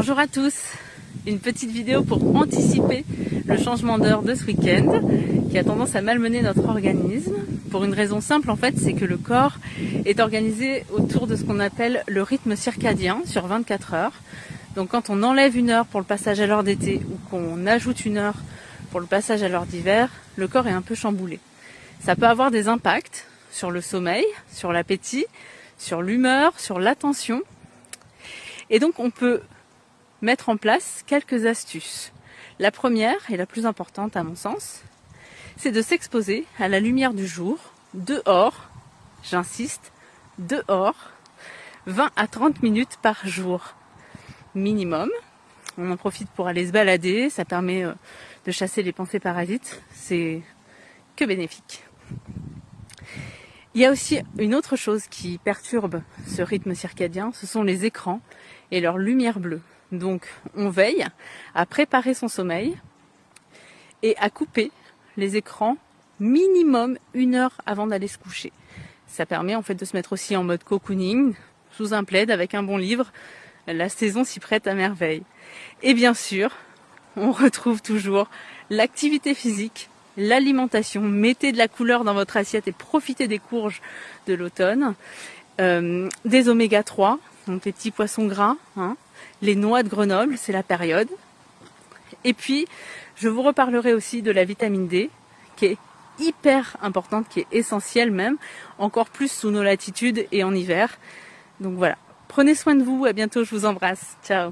Bonjour à tous, une petite vidéo pour anticiper le changement d'heure de ce week-end qui a tendance à malmener notre organisme pour une raison simple en fait, c'est que le corps est organisé autour de ce qu'on appelle le rythme circadien sur 24 heures. Donc quand on enlève une heure pour le passage à l'heure d'été ou qu'on ajoute une heure pour le passage à l'heure d'hiver, le corps est un peu chamboulé. Ça peut avoir des impacts sur le sommeil, sur l'appétit, sur l'humeur, sur l'attention. Et donc on peut mettre en place quelques astuces. La première, et la plus importante à mon sens, c'est de s'exposer à la lumière du jour, dehors, j'insiste, dehors, 20 à 30 minutes par jour, minimum. On en profite pour aller se balader, ça permet de chasser les pensées parasites, c'est que bénéfique. Il y a aussi une autre chose qui perturbe ce rythme circadien, ce sont les écrans et leur lumière bleue. Donc on veille à préparer son sommeil et à couper les écrans minimum 1 heure avant d'aller se coucher. Ça permet en fait de se mettre aussi en mode cocooning, sous un plaid avec un bon livre. La saison s'y prête à merveille. Et bien sûr, on retrouve toujours l'activité physique, l'alimentation. Mettez de la couleur dans votre assiette et profitez des courges de l'automne. Des oméga 3, donc les petits poissons gras, les noix de Grenoble, c'est la période. Et puis, je vous reparlerai aussi de la vitamine D, qui est hyper importante, qui est essentielle même, encore plus sous nos latitudes et en hiver. Donc voilà, prenez soin de vous, à bientôt, je vous embrasse, ciao.